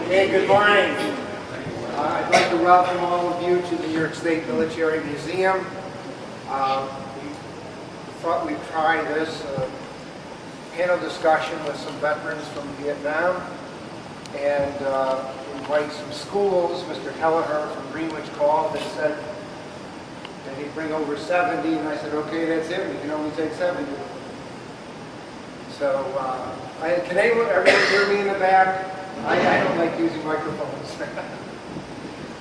Okay, good morning. I'd like to welcome all of you to the New York State Military Museum. We thought we'd try this panel discussion with some veterans from Vietnam and invite some schools. Mr. Kelleher from Greenwich called and said that he'd bring over 70, and I said, okay, that's it. We can only take 70. So, can everyone hear me in the back? I don't like using microphones.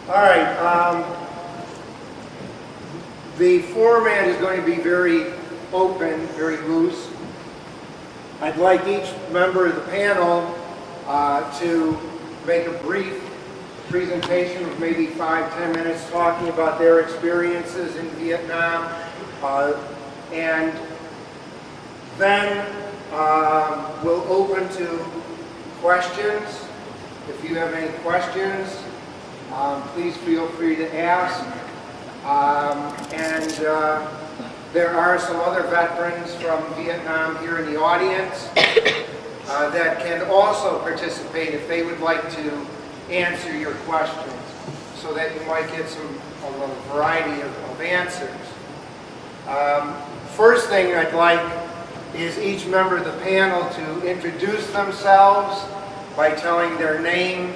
All right. The format is going to be very open, very loose. I'd like each member of the panel to make a brief presentation of maybe 5-10 minutes talking about their experiences in Vietnam. And then we'll open to questions. If you have any questions, please feel free to ask. There are some other veterans from Vietnam here in the audience that can also participate if they would like to answer your questions, so that you might get a variety of answers. First thing I'd like is each member of the panel to introduce themselves by telling their name,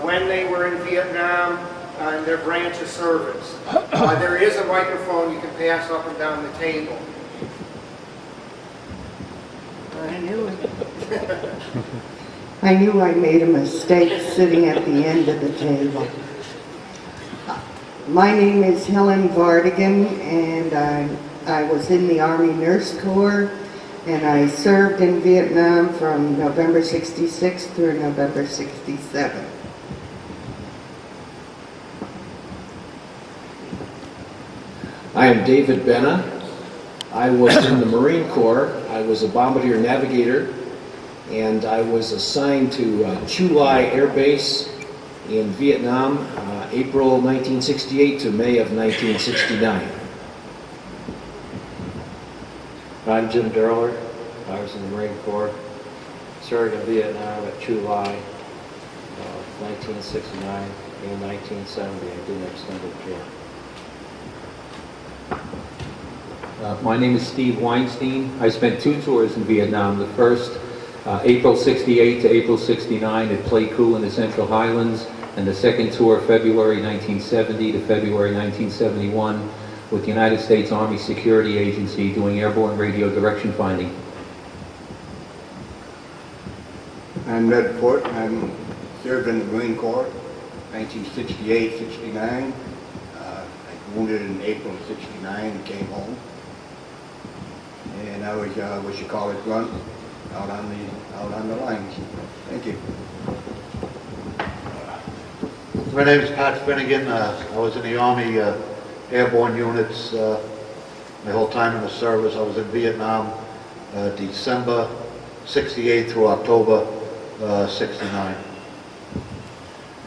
when they were in Vietnam, and their branch of service. There is a microphone you can pass up and down the table. I knew it. I knew I made a mistake sitting at the end of the table. My name is Helen Vardigan, and I was in the Army Nurse Corps, and I served in Vietnam from November 66 through November 67. I am David Bena. I was in the Marine Corps. I was a bombardier navigator, and I was assigned to Chu Lai Air Base in Vietnam, April 1968 to May of 1969. I'm Jim Durlier. I was in the Marine Corps, served in Vietnam at Chu Lai, 1969 and 1970. I did an extended tour. My name is Steve Weinstein. I spent 2 tours in Vietnam. The first, April 68 to April 69 at Pleiku in the Central Highlands, and the second tour, February 1970 to February 1971, with the United States Army Security Agency doing airborne radio direction finding. I'm Ned Fort. I'm served in the Marine Corps, 1968-69. I wounded in April of 69 and came home. And I was what you call it, grunt out on the lines. Thank you. My name is Pat Finnegan. I was in the Army airborne units my whole time in the service. I was in Vietnam December 68 through October 69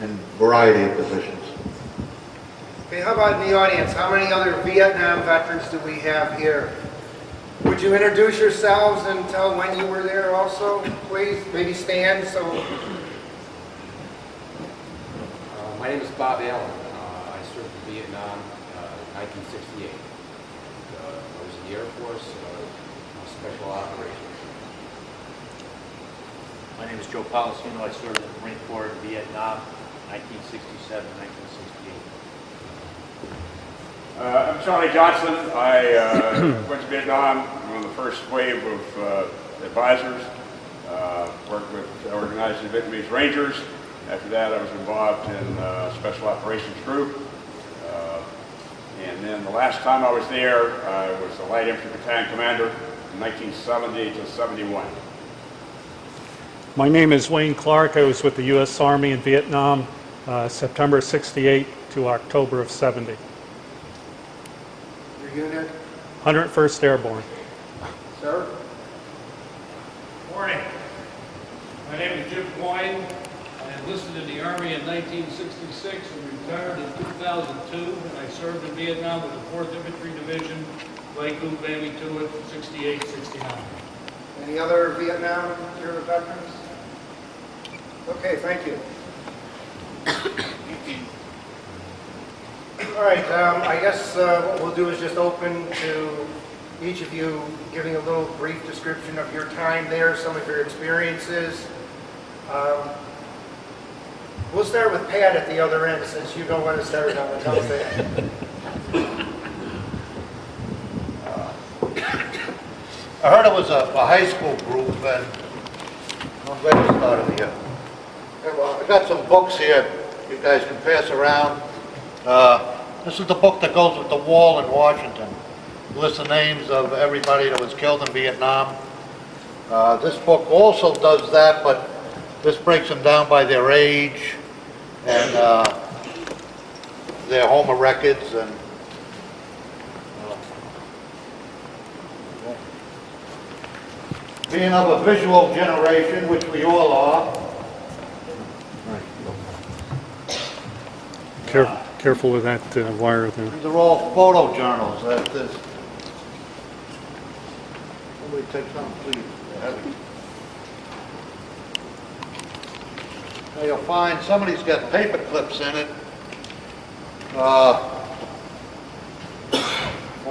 in a variety of positions. Okay, how about in the audience? How many other Vietnam veterans do we have here? Would you introduce yourselves and tell when you were there also, please? Maybe stand so... My name is Bob Allen. I served in Vietnam in 1968. I was in the Air Force, Special Operations. My name is Joe Policino. I served in the Marine Corps in Vietnam, 1967, 1968. I'm Charlie Johnson. I went to Vietnam on the first wave of advisors, worked with organizing Vietnamese Rangers. After that, I was involved in Special Operations Group. And then the last time I was there, I was a Light Infantry Battalion Commander from 1970 to 71. My name is Wayne Clark. I was with the U.S. Army in Vietnam, September 68 to October of 70. Your unit? 101st Airborne. Sir? Morning. My name is Jim Coyne. I enlisted in the Army in 1966 and retired in 2002. And I served in Vietnam with the 4th Infantry Division, Pleiku, Bambi Tuit, 68-69. Any other Vietnam era veterans? Okay, thank you. All right, I guess what we'll do is just open to each of you giving a little brief description of your time there, some of your experiences. We'll start with Pat at the other end, since you don't want to start on the telephone. I heard it was a high school group, and I'm glad you started here. I got some books here you guys can pass around. This is the book that goes with the wall in Washington. It lists the names of everybody that was killed in Vietnam. This book also does that, but this breaks them down by their age and their home records. And being of a visual generation, which we all are. Careful with that wire there. These are all photo journals. Somebody take some, please. They're heavy. Now you'll find some of these got paper clips in it. I'll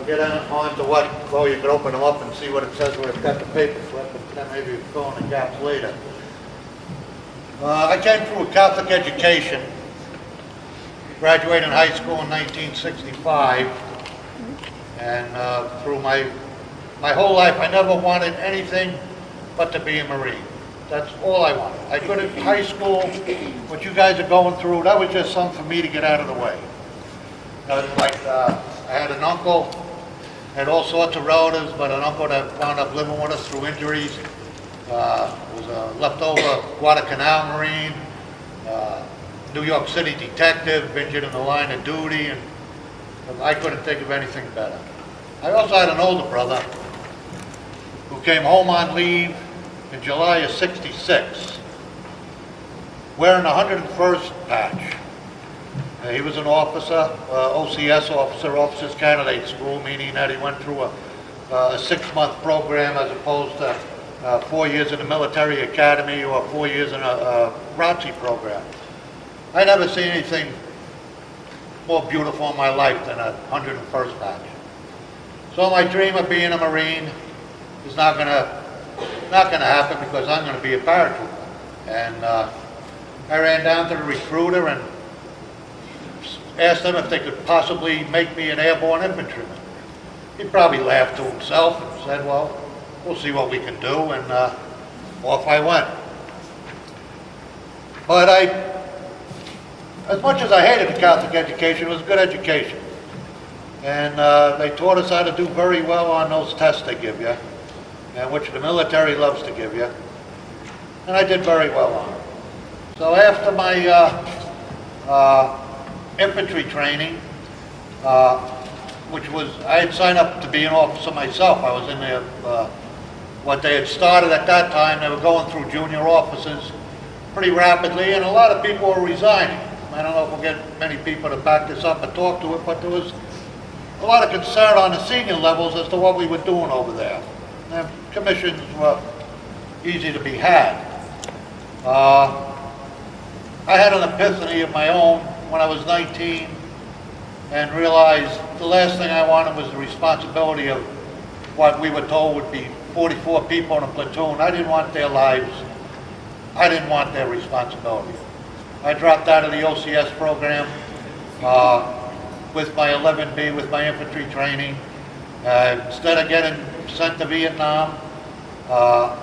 get on to what, well, you can open them up and see what it says where it's got the paper clip, and then maybe fill in the gaps later. I came through a Catholic education. Graduated high school in 1965, and through my whole life, I never wanted anything but to be a Marine. That's all I wanted. I couldn't, high school, what you guys are going through, that was just something for me to get out of the way. I had an uncle, had all sorts of relatives, but an uncle that wound up living with us through injuries. Was a leftover Guadalcanal Marine. New York City detective, injured in the line of duty, and I couldn't think of anything better. I also had an older brother who came home on leave in July of '66, wearing the 101st patch. He was an officer, OCS officer, Officers Candidate School, meaning that he went through a 6-month program as opposed to 4 years in the military academy or 4 years in a ROTC program. I never seen anything more beautiful in my life than a 101st patch. So my dream of being a Marine is not gonna happen because I'm gonna be a paratrooper. And I ran down to the recruiter and asked them if they could possibly make me an airborne infantryman. He probably laughed to himself and said, well, we'll see what we can do, and off I went. But as much as I hated the Catholic education, it was a good education. And they taught us how to do very well on those tests they give you, and which the military loves to give you. And I did very well on it. So after my infantry training, which was, I had signed up to be an officer myself. I was in there, what they had started at that time, they were going through junior officers pretty rapidly, and a lot of people were resigning. I don't know if we'll get many people to back this up and talk to it, but there was a lot of concern on the senior levels as to what we were doing over there. And commissions were easy to be had. I had an epiphany of my own when I was 19 and realized the last thing I wanted was the responsibility of what we were told would be 44 people in a platoon. I didn't want their lives. I didn't want their responsibility. I dropped out of the OCS program with my 11B, with my infantry training. Instead of getting sent to Vietnam, well,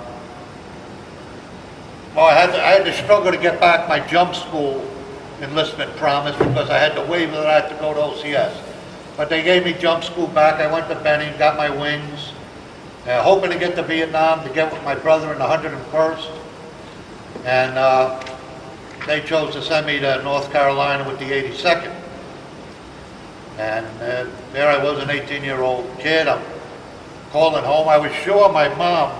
I had to struggle to get back my jump school enlistment promise because I had to waiver that I had to go to OCS. But they gave me jump school back. I went to Bena, got my wings, hoping to get to Vietnam to get with my brother in the 101st. And they chose to send me to North Carolina with the 82nd. And there I was, an 18-year-old kid. I'm calling home. I was sure my mom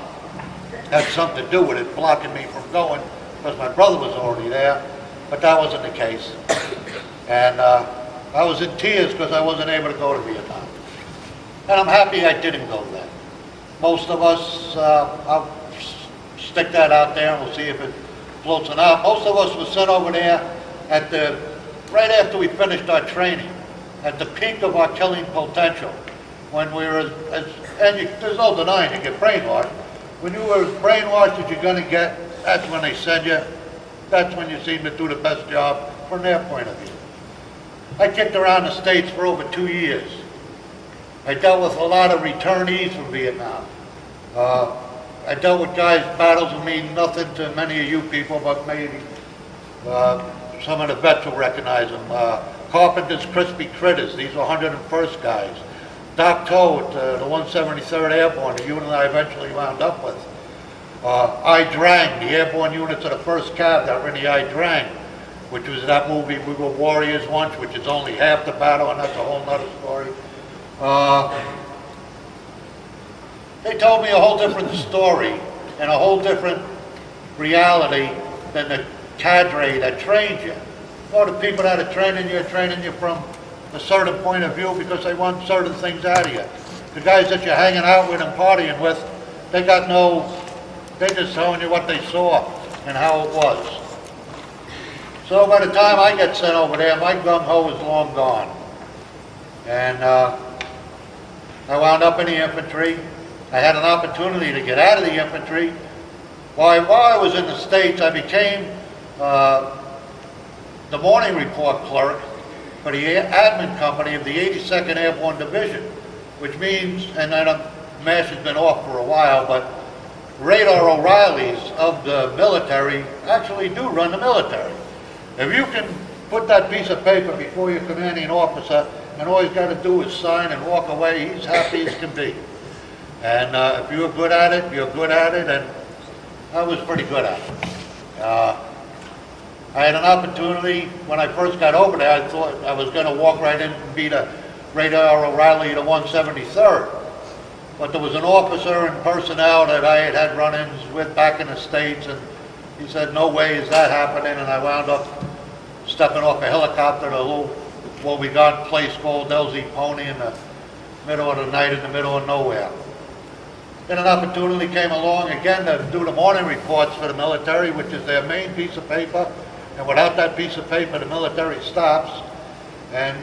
had something to do with it, blocking me from going because my brother was already there, but that wasn't the case. And I was in tears because I wasn't able to go to Vietnam. And I'm happy I didn't go there. Most of us, I'll stick that out there and we'll see if it floats it out. Most of us were sent over there right after we finished our training, at the peak of our killing potential. When we were, there's no denying you get brainwashed. When you were as brainwashed as you're going to get, that's when they send you. That's when you seem to do the best job from their point of view. I kicked around the States for over 2 years. I dealt with a lot of returnees from Vietnam. I dealt with guys, battles will mean nothing to many of you people, but maybe some of the vets will recognize them. Carpenter's Crispy Critters, these were 101st guys. Doc Toad, the 173rd Airborne, the unit I eventually wound up with. I Drang, the airborne units of the 1st Cav that were in the I Drang, which was that movie We Were Warriors Once, which is only half the battle, and that's a whole nother story. They told me a whole different story and a whole different reality than the cadre that trained you. Or the people that are training you from a certain point of view because they want certain things out of you. The guys that you're hanging out with and partying with, they're just telling you what they saw and how it was. So by the time I get sent over there, my gung-ho is long gone. And I wound up in the infantry. I had an opportunity to get out of the infantry. While I was in the States, I became the morning report clerk for the admin company of the 82nd Airborne Division, which means, and I don't, MASH has been off for a while, but radar O'Reillys of the military actually do run the military. If you can put that piece of paper before your commanding officer and all he's got to do is sign and walk away, he's happy as can be. And if you're good at it, you're good at it, and I was pretty good at it. I had an opportunity, when I first got over there, I thought I was going to walk right in and be the radar O'Reilly of the 173rd. But there was an officer and personnel that I had had run-ins with back in the States, and he said, no way is that happening, and I wound up stepping off a helicopter to a little, what we got, place called LZ Pony in the middle of the night in the middle of nowhere. Then an opportunity came along again to do the morning reports for the military, which is their main piece of paper. And without that piece of paper, the military stops. And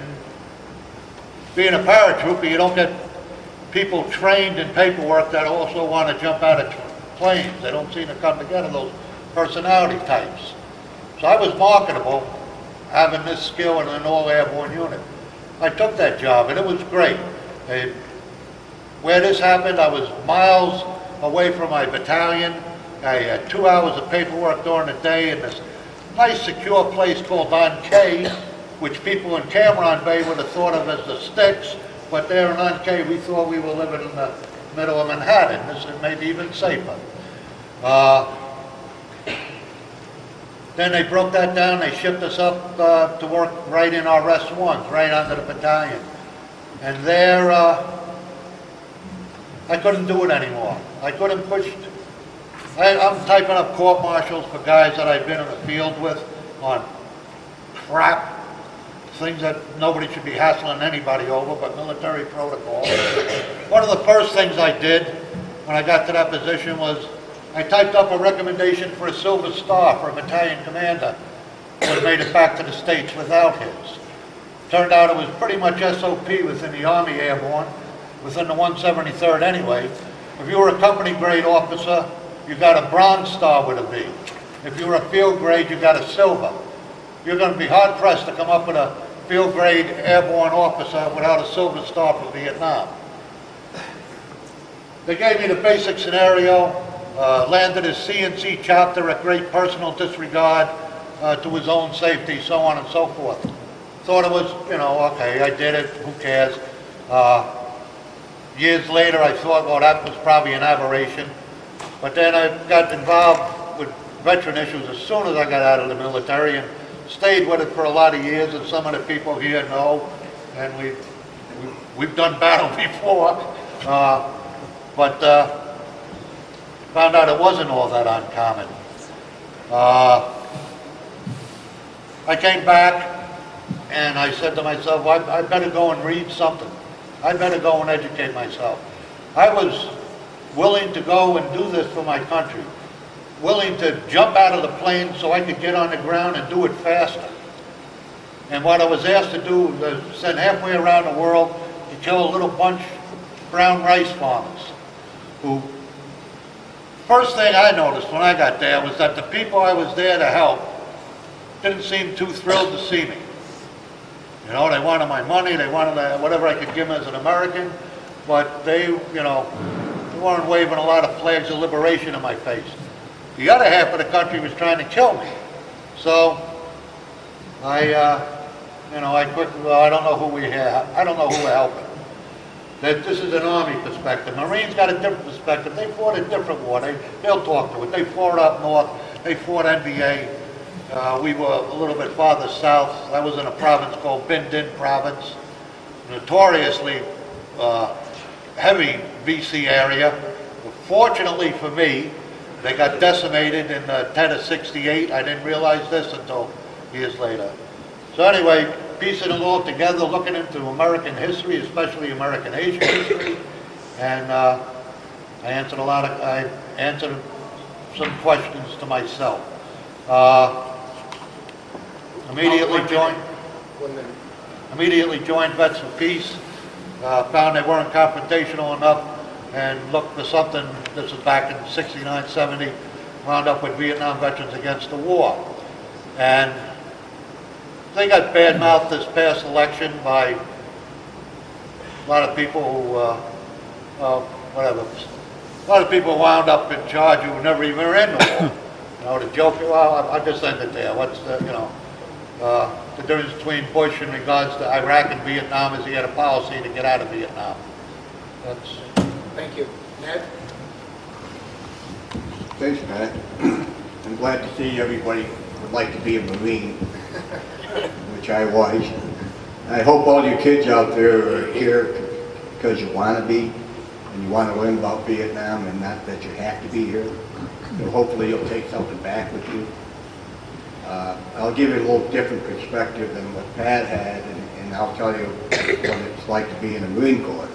being a paratrooper, you don't get people trained in paperwork that also want to jump out of planes. They don't seem to come together, those personality types. So I was marketable, having this skill in an all-airborne unit. I took that job, and it was great. Where this happened, I was miles away from my battalion. I had 2 hours of paperwork during the day in this nice secure place called Untay, which people in Cameron Bay would have thought of as the sticks, but there in Untay we thought we were living in the middle of Manhattan. This is maybe even safer. Then they broke that down, they shipped us up to work right in our rest ones, right under the battalion. And there, I couldn't do it anymore. I couldn't push. I'm typing up court-martials for guys that I've been in the field with on crap, things that nobody should be hassling anybody over, but military protocol. One of the first things I did when I got to that position was I typed up a recommendation for a Silver Star for a battalion commander who had made it back to the States without his. Turned out it was pretty much SOP within the Army Airborne, within the 173rd anyway. If you were a company grade officer, you got a Bronze Star with a V. If you were a field grade, you got a Silver. You're going to be hard pressed to come up with a field grade airborne officer without a Silver Star for Vietnam. They gave me the basic scenario, landed his CNC chapter at great personal disregard to his own safety, so on and so forth. Thought it was, okay, I did it, who cares? Years later, I thought, well, that was probably an aberration. But then I got involved with veteran issues as soon as I got out of the military and stayed with it for a lot of years, and some of the people here know, and we've done battle before, but found out it wasn't all that uncommon. I came back and I said to myself, well, I better go and read something. I better go and educate myself. I was willing to go and do this for my country. willing to jump out of the plane so I could get on the ground and do it faster. And what I was asked to do was send halfway around the world to kill a little bunch of brown rice farmers who, first thing I noticed when I got there was that the people I was there to help didn't seem too thrilled to see me. You know, they wanted my money, they wanted whatever I could give them as an American, but they, you know, they weren't waving a lot of flags of liberation in my face. The other half of the country was trying to kill me. So I quickly, well, I don't know who we have. I don't know who we're helping. This is an Army perspective. Marines got a different perspective. They fought a different war. They'll talk to it. They fought up north. They fought NVA. We were a little bit farther south. I was in a province called Binh Dinh province, notoriously heavy VC area. Fortunately for me, they got decimated in the 10 of 68. I didn't realize this until years later. So anyway, piecing it all together, looking into American history, especially American Asian history, and I answered some questions to myself. Immediately joined Vets for Peace. Found they weren't confrontational enough, and looked for something. This was back in 69, 70. Wound up with Vietnam Veterans Against the War, and they got bad-mouthed this past election by a lot of people who, whatever. A lot of people wound up in charge who never even were in the war. You know, the joke, well, I'll just end it there. What's the, you know, the difference between Bush in regards to Iraq and Vietnam is he had a policy to get out of Vietnam. That's. Thank you. Ned? Thanks, Matt. I'm glad to see everybody would like to be a Marine, which I was. I hope all you kids out there are here because you want to be, and you want to learn about Vietnam, and not that you have to be here. So hopefully you'll take something back with you. I'll give you a little different perspective than what Pat had, and I'll tell you what it's like to be in the Marine Corps.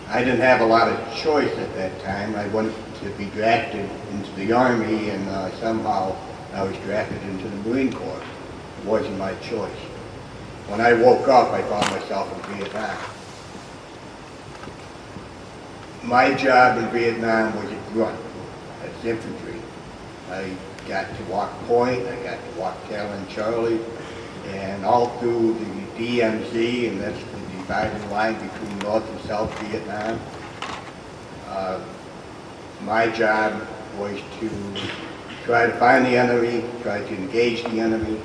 I didn't have a lot of choice at that time. I wanted to be drafted into the Army, and somehow I was drafted into the Marine Corps. It wasn't my choice. When I woke up, I found myself in Vietnam. My job in Vietnam was a grunt. That's infantry. I got to walk point, I got to walk tail and Charlie, and all through the DMZ, and that's the dividing line between North and South Vietnam. My job was to try to find the enemy, try to engage the enemy,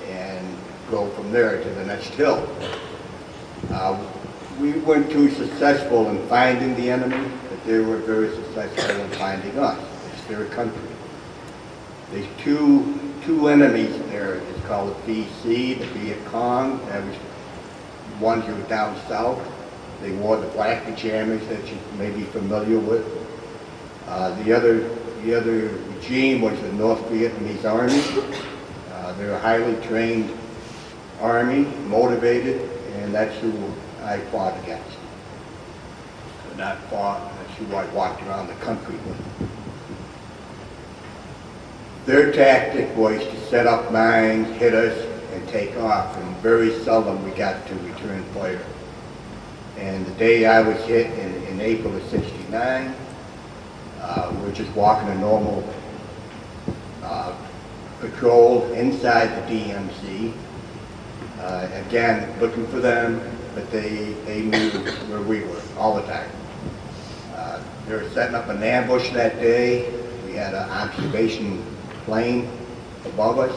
and go from there to the next hill. We weren't too successful in finding the enemy, but they were very successful in finding us. It's their country. There's two enemies there. It's called the VC, the Viet Cong. That was the ones who were down south. They wore the black pajamas that you may be familiar with. The other regime was the North Vietnamese Army. They're a highly trained army, motivated, and that's who I fought against. Not fought, that's who I walked around the country with. Their tactic was to set up mines, hit us, and take off, and very seldom we got to return fire. And the day I was hit in April of '69, we were just walking a normal patrol inside the DMZ. Again, looking for them, but they knew where we were all the time. They were setting up an ambush that day. We had an observation plane above us,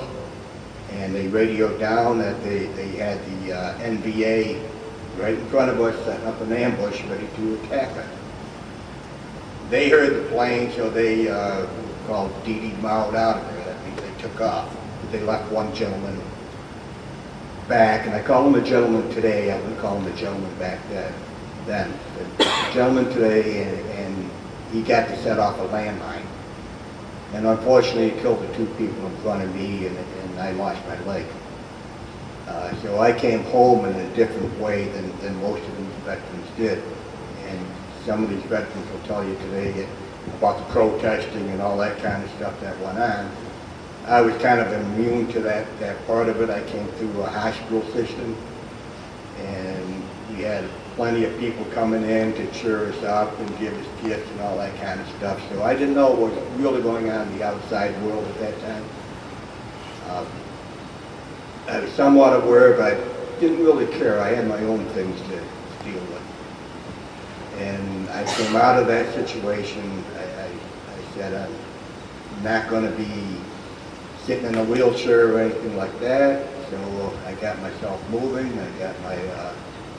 and they radioed down that they had the NVA right in front of us setting up an ambush ready to attack us. They heard the plane, so they called DD Mao'd out of there. That means they took off. They left one gentleman back, and I call him a gentleman today. I wouldn't call him a gentleman back then. The gentleman today, and he got to set off a landmine. And unfortunately, he killed the two people in front of me, and I lost my leg. So I came home in a different way than most of these veterans did. And some of these veterans will tell you today that about the protesting and all that kind of stuff that went on. I was kind of immune to that part of it. I came through a hospital system, and we had plenty of people coming in to cheer us up and give us gifts and all that kind of stuff. So I didn't know what was really going on in the outside world at that time. I was somewhat aware, but I didn't really care. I had my own things to deal with. And I came out of that situation. I said, I'm not going to be sitting in a wheelchair or anything like that. So I got myself moving. I got my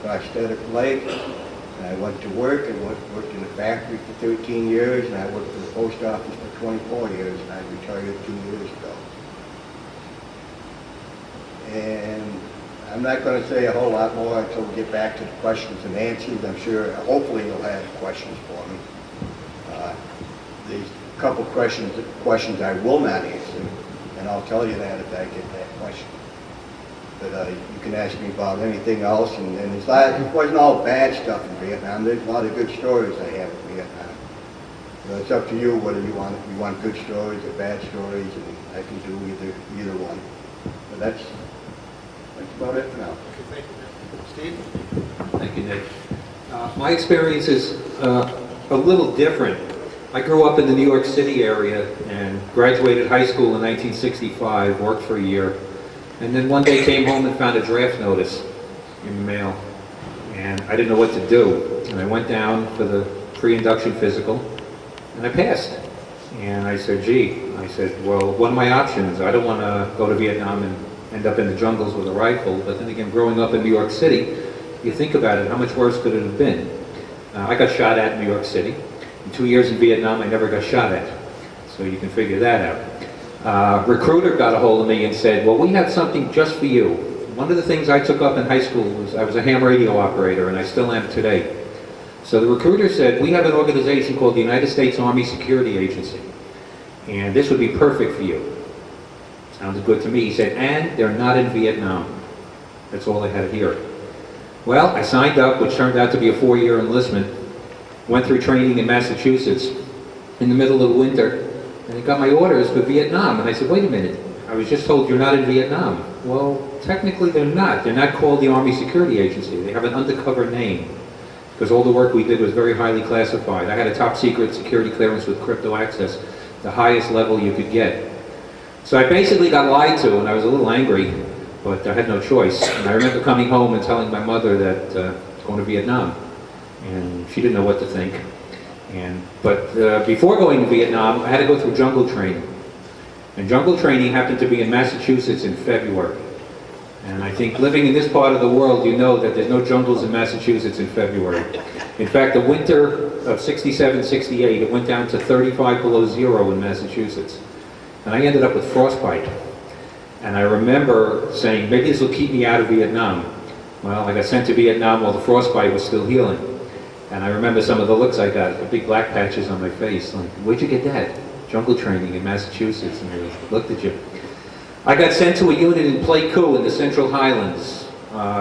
prosthetic leg. And I went to work and worked in a factory for 13 years. And I worked for the post office for 24 years. And I retired 2 years ago. And I'm not going to say a whole lot more until we get back to the questions and answers. I'm sure, hopefully you'll have questions for me. There's a couple questions I will not answer, and I'll tell you that if I get that question. But you can ask me about anything else, and it wasn't all bad stuff in Vietnam. There's a lot of good stories I have in Vietnam. So it's up to you whether you want good stories or bad stories, and I can do either one. But that's about it for now. Okay, thank you, Nick. Steve? Thank you, Nick. My experience is a little different. I grew up in the New York City area and graduated high school in 1965, worked for a year, and then one day came home and found a draft notice in the mail. And I didn't know what to do. And I went down for the pre-induction physical, and I passed. And I said, well, what are my options? I don't want to go to Vietnam and end up in the jungles with a rifle. But then again, growing up in New York City, you think about it, how much worse could it have been? I got shot at in New York City. In 2 years in Vietnam, I never got shot at. So you can figure that out. Recruiter got a hold of me and said, well, we have something just for you. One of the things I took up in high school was I was a ham radio operator, and I still am today. So the recruiter said, we have an organization called the United States Army Security Agency, and this would be perfect for you. Sounded good to me. He said, and they're not in Vietnam. That's all I had to hear. Well, I signed up, which turned out to be a 4-year enlistment. Went through training in Massachusetts in the middle of winter, and I got my orders for Vietnam. And I said, wait a minute, I was just told you're not in Vietnam. Well, technically they're not. They're not called the Army Security Agency. They have an undercover name, because all the work we did was very highly classified. I had a top secret security clearance with crypto access, the highest level you could get. So I basically got lied to, and I was a little angry, but I had no choice. And I remember coming home and telling my mother that I was going to Vietnam, and she didn't know what to think. But before going to Vietnam, I had to go through jungle training. And jungle training happened to be in Massachusetts in February. And I think living in this part of the world, you know that there's no jungles in Massachusetts in February. In fact, the winter of 67, 68, it went down to 35 below zero in Massachusetts. And I ended up with frostbite. And I remember saying, maybe this will keep me out of Vietnam. Well, I got sent to Vietnam while the frostbite was still healing. And I remember some of the looks I got, the big black patches on my face. Like, where'd you get that? Jungle training in Massachusetts. And they looked at you. I got sent to a unit in Pleiku in the Central Highlands,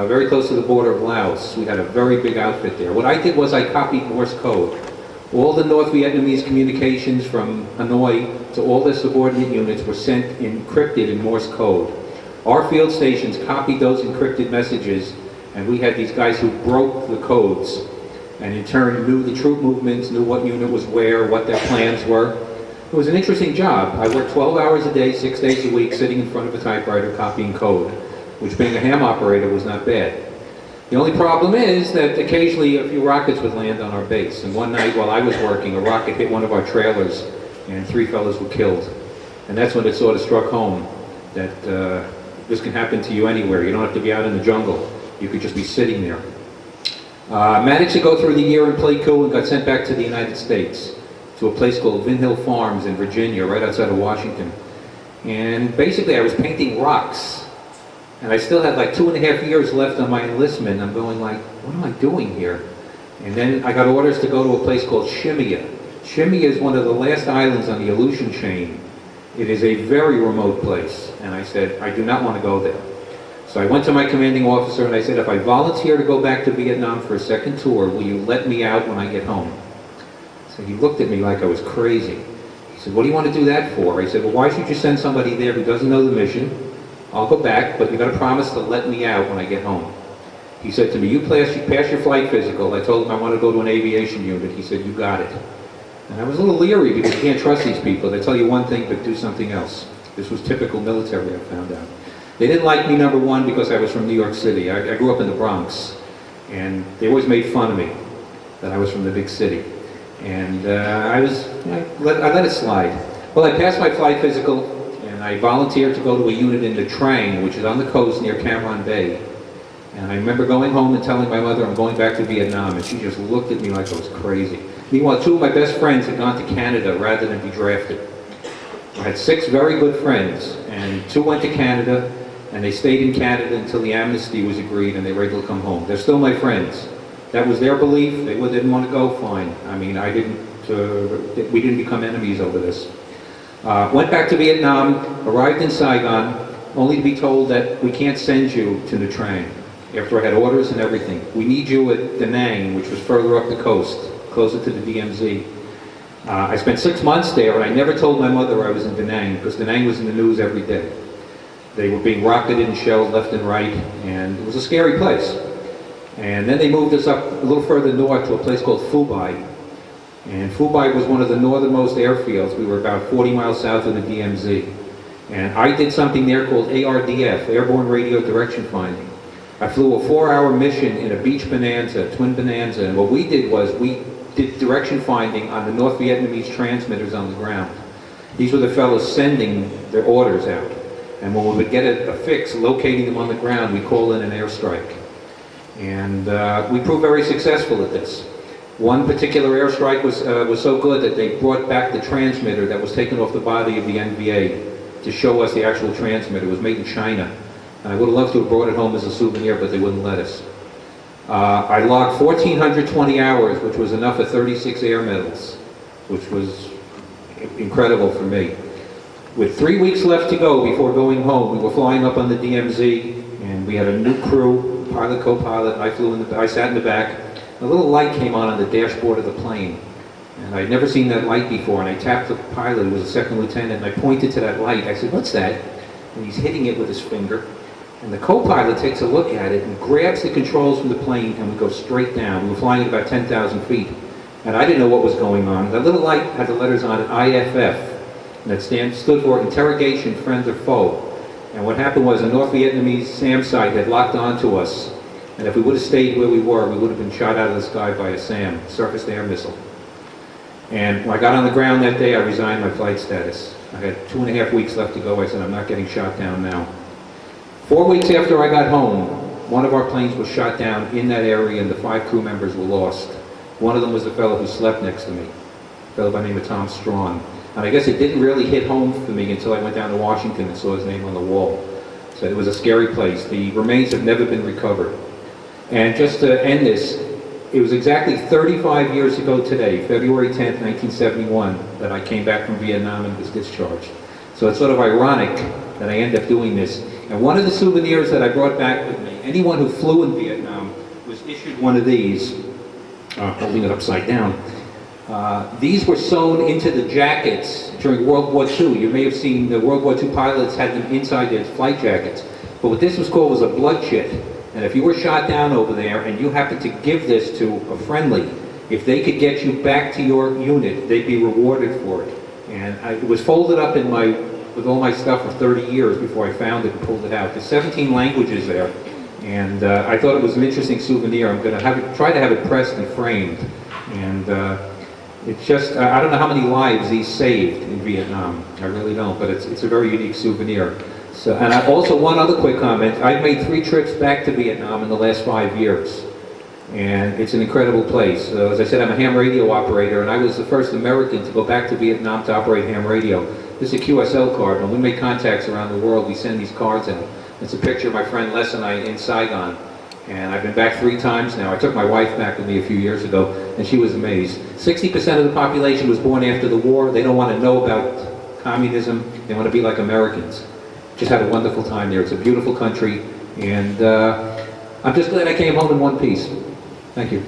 very close to the border of Laos. We had a very big outfit there. What I did was I copied Morse code. All the North Vietnamese communications from Hanoi to all their subordinate units were sent encrypted in Morse code. Our field stations copied those encrypted messages, and we had these guys who broke the codes, and in turn knew the troop movements, knew what unit was where, what their plans were. It was an interesting job. I worked 12 hours a day, 6 days a week, sitting in front of a typewriter copying code, which being a ham operator was not bad. The only problem is that occasionally a few rockets would land on our base. And one night while I was working, a rocket hit one of our trailers, and 3 fellows were killed. And that's when it sort of struck home that this can happen to you anywhere. You don't have to be out in the jungle. You could just be sitting there. Managed to go through the year in Pleiku and got sent back to the United States, to a place called Vin Hill Farms in Virginia, right outside of Washington. And basically I was painting rocks. And I still had like 2.5 years left on my enlistment. I'm going like, what am I doing here? And then I got orders to go to a place called Shimia. Shimia is one of the last islands on the Aleutian chain. It is a very remote place. And I said, I do not want to go there. So I went to my commanding officer and I said, if I volunteer to go back to Vietnam for a second tour, will you let me out when I get home? So he looked at me like I was crazy. He said, what do you want to do that for? I said, well, why should you send somebody there who doesn't know the mission? I'll go back, but you got to promise to let me out when I get home. He said to me, you pass your flight physical. I told him I want to go to an aviation unit. He said, you got it. And I was a little leery because you can't trust these people. They tell you one thing but do something else. This was typical military, I found out. They didn't like me, number one, because I was from New York City. I grew up in the Bronx, and they always made fun of me that I was from the big city. And I let it slide. Well, I passed my flight physical, and I volunteered to go to a unit in the Trang, which is on the coast near Cam Bay. And I remember going home and telling my mother I'm going back to Vietnam, and she just looked at me like I was crazy. Meanwhile, two of my best friends had gone to Canada rather than be drafted. I had 6 very good friends, and 2 went to Canada, and they stayed in Canada until the amnesty was agreed and they were able to come home. They're still my friends. That was their belief. They didn't want to go, fine. I mean, we didn't become enemies over this. Went back to Vietnam, arrived in Saigon, only to be told that we can't send you to Nha Trang, after I had orders and everything. We need you at Da Nang, which was further up the coast, closer to the DMZ. I spent 6 months there, and I never told my mother I was in Da Nang, because Da Nang was in the news every day. They were being rocketed and shelled left and right, and it was a scary place. And then they moved us up a little further north to a place called Phu Bai. And Phu Bai was one of the northernmost airfields. We were about 40 miles south of the DMZ. And I did something there called ARDF, Airborne Radio Direction Finding. I flew a 4-hour mission in a Beach Bonanza, Twin Bonanza, and what we did was we did direction finding on the North Vietnamese transmitters on the ground. These were the fellows sending their orders out. And when we would get a fix, locating them on the ground, we call in an airstrike. And we proved very successful at this. One particular airstrike was so good that they brought back the transmitter that was taken off the body of the NVA to show us the actual transmitter. It was made in China. And I would have loved to have brought it home as a souvenir, but they wouldn't let us. I logged 1,420 hours, which was enough for 36 air medals, which was incredible for me. With 3 weeks left to go before going home, we were flying up on the DMZ, and we had a new crew, pilot, co-pilot, and I sat in the back. A little light came on the dashboard of the plane, and I'd never seen that light before, and I tapped the pilot, who was a second lieutenant, and I pointed to that light. I said, what's that? And he's hitting it with his finger. And the co-pilot takes a look at it and grabs the controls from the plane, and we go straight down. We were flying at about 10,000 feet. And I didn't know what was going on. The little light had the letters on it, IFF. And that stood for Interrogation, Friend or Foe. And what happened was a North Vietnamese SAM site had locked onto us. And if we would have stayed where we were, we would have been shot out of the sky by a SAM, surface-to-air missile. And when I got on the ground that day, I resigned my flight status. I had 2.5 weeks left to go. I said, I'm not getting shot down now. 4 weeks after I got home, one of our planes was shot down in that area, and the 5 crew members were lost. One of them was the fellow who slept next to me, a fellow by the name of Tom Strawn. And I guess it didn't really hit home for me until I went down to Washington and saw his name on the wall. So it was a scary place. The remains have never been recovered. And just to end this, it was exactly 35 years ago today, February 10th, 1971, that I came back from Vietnam and was discharged. So it's sort of ironic that I end up doing this. And one of the souvenirs that I brought back with me, anyone who flew in Vietnam was issued one of these, holding it upside down. These were sewn into the jackets during World War II. You may have seen the World War II pilots had them inside their flight jackets. But what this was called was a blood chit. And if you were shot down over there and you happened to give this to a friendly, if they could get you back to your unit, they'd be rewarded for it. And it was folded up with all my stuff for 30 years before I found it and pulled it out. There's 17 languages there. And I thought it was an interesting souvenir. I'm going to try to have it pressed and framed. And it's just, I don't know how many lives these saved in Vietnam. I really don't, but it's a very unique souvenir. So, and also one other quick comment. I've made 3 trips back to Vietnam in the last 5 years. And it's an incredible place. As I said, I'm a ham radio operator, and I was the first American to go back to Vietnam to operate ham radio. This is a QSL card. When we make contacts around the world, we send these cards in. It's a picture of my friend Les and I in Saigon. And I've been back 3 times now. I took my wife back with me a few years ago, and she was amazed. 60% of the population was born after the war. They don't want to know about communism. They want to be like Americans. Just had a wonderful time there. It's a beautiful country, and I'm just glad I came home in one piece. Thank you.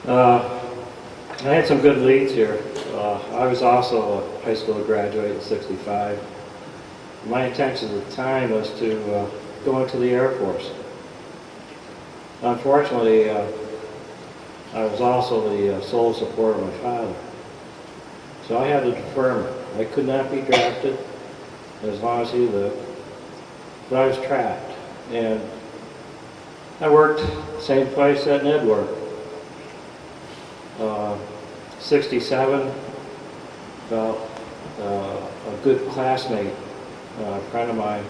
I had some good leads here. I was also a high school graduate in '65. My intention at the time was to go into the Air Force. Unfortunately, I was also the sole supporter of my father. So I had to defer. I could not be drafted as long as he lived, but I was trapped. And I worked same place that Ned worked. 67, about a good classmate, a friend of mine,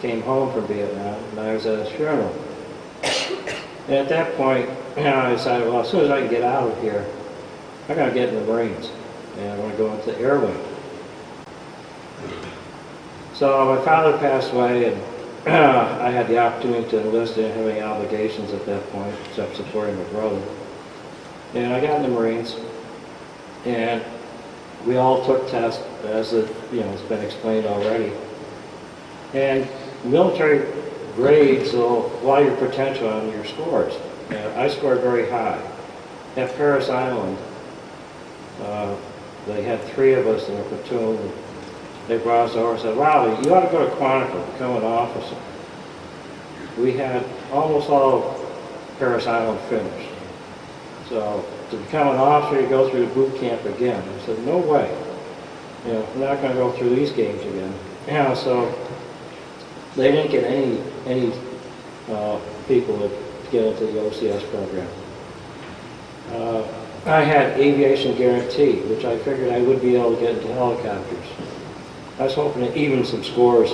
came home from Vietnam, and I was at his funeral. And at that point, I decided, well, as soon as I can get out of here, I'm going to get in the Marines, and I'm going to go into the Air Wing. So my father passed away, and I had the opportunity to enlist. I didn't have any obligations at that point, except supporting my brother. And I got in the Marines, and we all took tests, as it's been explained already. And military grades will allow your potential on your scores. And I scored very high. At Paris Island, they had 3 of us in a platoon. They brought us over and said, wow, you ought to go to Quantico, become an officer. We had almost all of Paris Island finished. So to become an officer, you go through the boot camp again. I said, no way. I'm not going to go through these games again. So they didn't get any people to get into the OCS program. I had aviation guarantee, which I figured I would be able to get into helicopters. I was hoping to even some scores.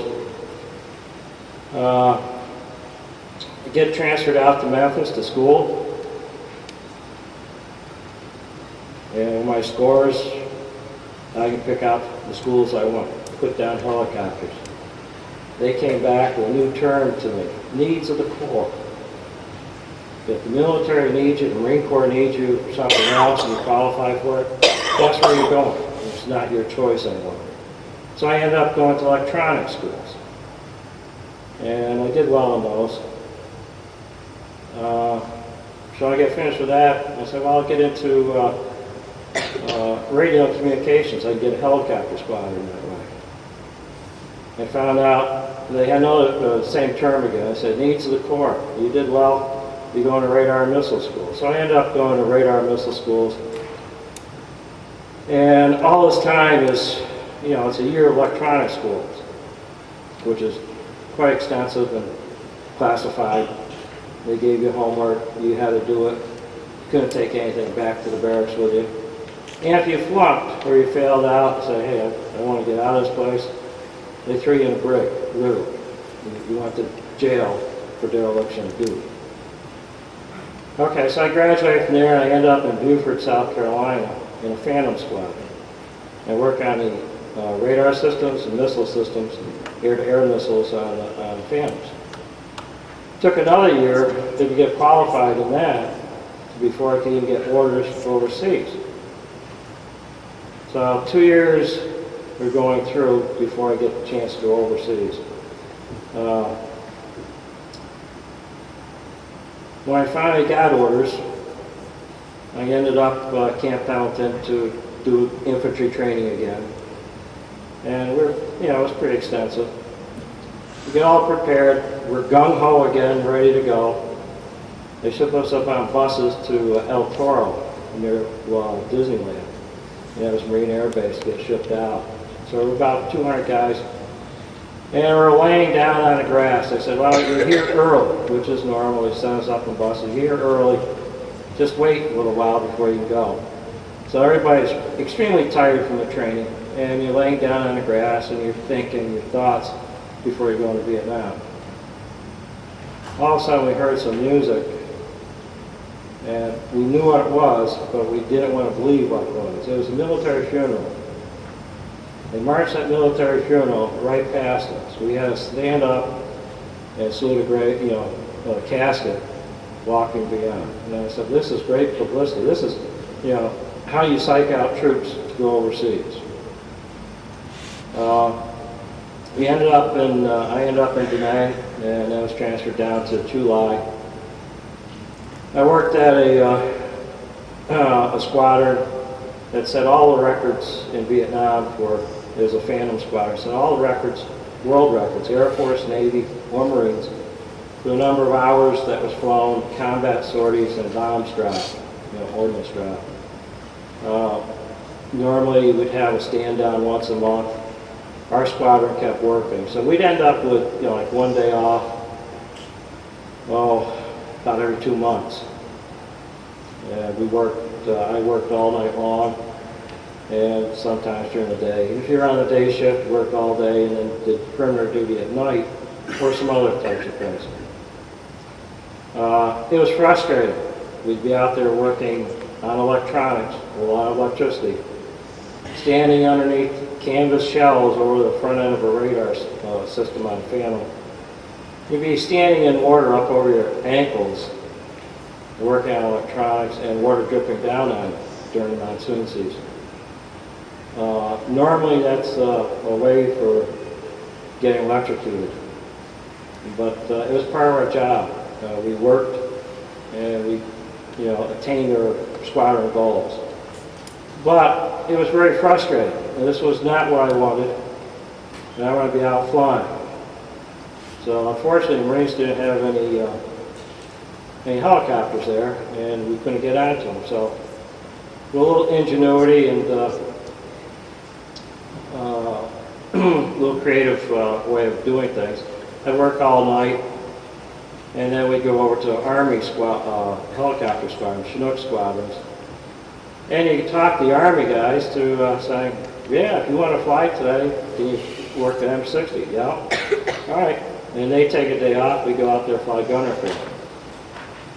Get transferred out to Memphis to school. And my scores, I can pick out the schools I want, put down helicopters. They came back with a new term to me, needs of the Corps. If the military needs you, the Marine Corps needs you for something else and you qualify for it, that's where you're going. It's not your choice anymore. So I ended up going to electronic schools. And I did well in those. So I get finished with that. I said, well, I'll get into radio and communications. I can get a helicopter squadron that way. I found out they had another same term again. I said, needs of the Corps. You did well. You go into radar and missile school. So I ended up going to radar and missile schools. And all this time is, it's a year of electronic schools, which is quite extensive and classified. They gave you homework. You had to do it. You couldn't take anything back to the barracks with you. And if you flunked or you failed out and said, hey, I want to get out of this place, they threw you in a brick, literally. You went to jail for dereliction of duty. Okay, so I graduated from there and I ended up in Beaufort, South Carolina in a Phantom squadron. I worked on the radar systems and missile systems, air-to-air missiles on the Phantoms. Took another year to get qualified in that before I could even get orders overseas. So 2 years we're going through before I get the chance to go overseas. When I finally got orders, I ended up at Camp Pendleton to do infantry training again. And it was pretty extensive. We get all prepared. We're gung-ho again, ready to go. They ship us up on buses to El Toro near Disneyland. And that was Marine Air Base, get shipped out. So we're about 200 guys. And we're laying down on the grass. They said, well, you're here early, which is normal. They send us up in buses. You're here early. Just wait a little while before you can go. So everybody's extremely tired from the training. And you're laying down on the grass and you're thinking your thoughts before you go into Vietnam. All of a sudden we heard some music. And we knew what it was, but we didn't want to believe what it was. It was a military funeral. They marched that military funeral right past us. We had to stand up and salute a casket walking beyond. And I said, this is great publicity. This is, how you psych out troops to go overseas. I ended up in Da Nang, and I was transferred down to Chu Lai. I worked at a squadron that set all the records in Vietnam for, it was a Phantom squadron, set all the records, world records, Air Force, Navy, or Marines, for the number of hours that was flown, combat sorties, and bombs dropped, ordnance dropped. Normally, we'd have a stand down once a month. Our squadron kept working, so we'd end up with, like 1 day off, about every 2 months. And we worked, I worked all night long, and sometimes during the day. If you're on a day shift, you worked all day, and then did perimeter duty at night, or some other types of things. It was frustrating. We'd be out there working on electronics, a lot of electricity, standing underneath canvas shells over the front end of a radar system on Phantom. You'd be standing in water up over your ankles, working on electronics, and water dripping down on you during the monsoon season. Normally that's a way for getting electrocuted, but it was part of our job. We worked and we attained our squadron goals. But it was very frustrating, and this was not what I wanted, and I wanted to be out flying. So unfortunately, the Marines didn't have any helicopters there, and we couldn't get onto them. So with a little ingenuity and a little creative way of doing things, I'd work all night, and then we'd go over to Army helicopter squadrons, Chinook squadrons. And you could talk the Army guys to saying, yeah, if you want to fly today, can you work an M60? Yeah. All right. And they take a day off, we go out there fly gunner for them.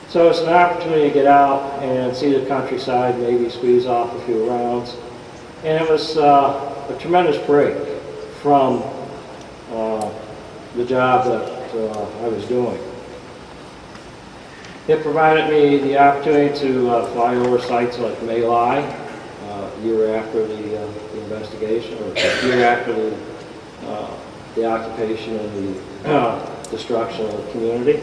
So it's an opportunity to get out and see the countryside, maybe squeeze off a few rounds. And it was a tremendous break from the job that I was doing. It provided me the opportunity to fly over sites like My Lai, a year after the investigation, or a year after the occupation and the destruction of the community.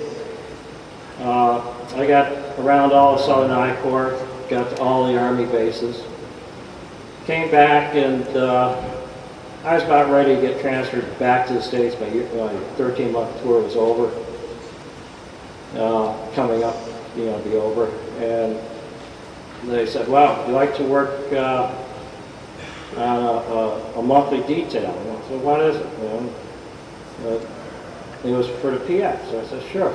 I got around all of Southern I Corps, got to all the Army bases, came back, and I was about ready to get transferred back to the States. My 13-month tour was over. Coming up, be over, and they said, well, would you like to work on a monthly detail? And I said, what is it? It was for the PX, so I said, sure.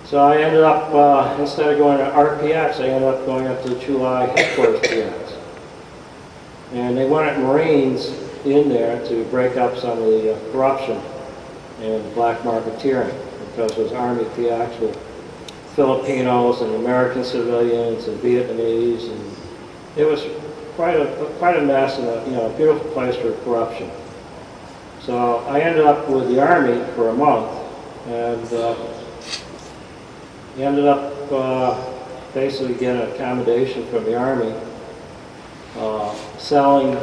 So I ended up, instead of going to RPX, I ended up going up to the Chulai headquarters PX. And they wanted Marines in there to break up some of the corruption and black marketeering, because it was Army PX with Filipinos and American civilians and Vietnamese, and it was quite a mess and a beautiful place for corruption. So I ended up with the Army for a month, and ended up basically getting an accommodation from the Army, selling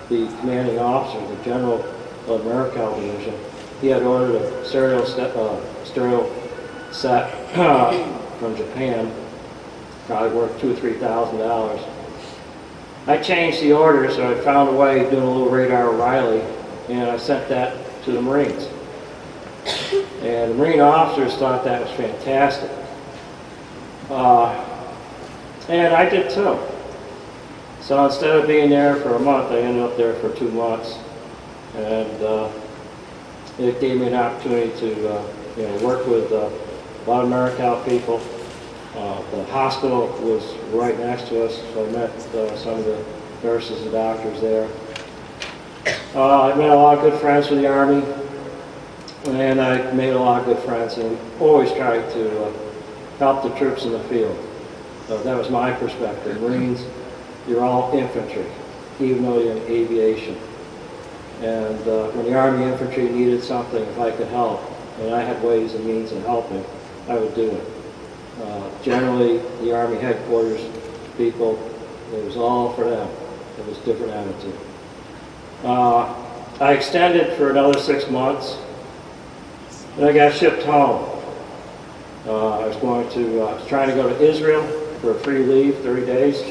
the commanding officer, the general of the Americal Division. He had ordered a stereo set from Japan, probably worth $2,000 or $3,000. I changed the order, so I found a way of doing a little radar O'Reilly, and I sent that to the Marines. And the Marine officers thought that was fantastic. And I did too. So instead of being there for a month, I ended up there for 2 months. And it gave me an opportunity to work with a lot of Americal people. The hospital was right next to us, so I met some of the nurses and doctors there. I made a lot of good friends with the Army, and I made a lot of good friends, and always tried to help the troops in the field. So that was my perspective. Marines, you're all infantry, even though you're in aviation. And when the Army infantry needed something, if I could help, and I had ways and means of helping, I would do it. Generally, the Army headquarters people, it was all for them. It was a different attitude. I extended for another 6 months, and I got shipped home. I was trying to go to Israel, for a free leave, 30 days.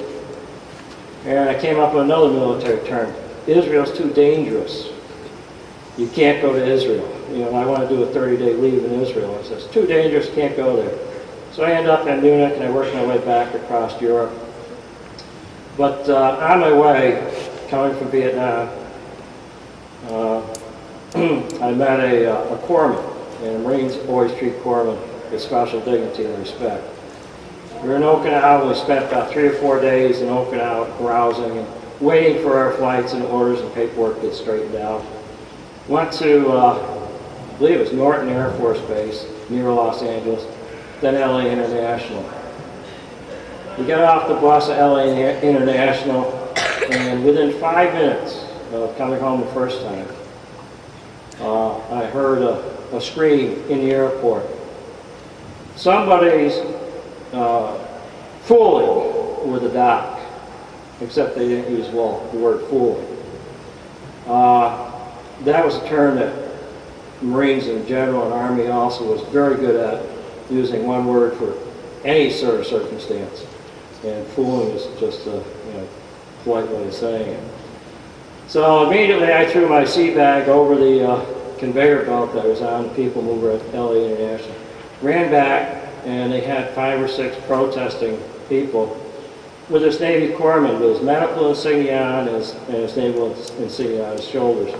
And I came up with another military term. Israel's too dangerous. You can't go to Israel. You know, I want to do a 30-day leave in Israel. It says, too dangerous, can't go there. So I end up in Munich and I work my way back across Europe. But on my way, coming from Vietnam, I met a corpsman, and Marines always treat corpsmen with special dignity and respect. We were in Okinawa. We spent about 3 or 4 days in Okinawa carousing and waiting for our flights and orders and paperwork to get straightened out. Went to, I believe it was Norton Air Force Base near Los Angeles, then LA International. We got off the bus at LA International, and within 5 minutes of coming home the first time, I heard a scream in the airport. Somebody's fooling with the dock, except they didn't use the word fooling. That was a term that Marines in general and Army also was very good at, using one word for any sort of circumstance. And fooling is just a polite way of saying it. So immediately I threw my sea bag over the conveyor belt that was on the people mover at LA International. Ran back, and they had 5 or 6 protesting people with this Navy corpsman with his medical insignia on and his naval insignia on his shoulders.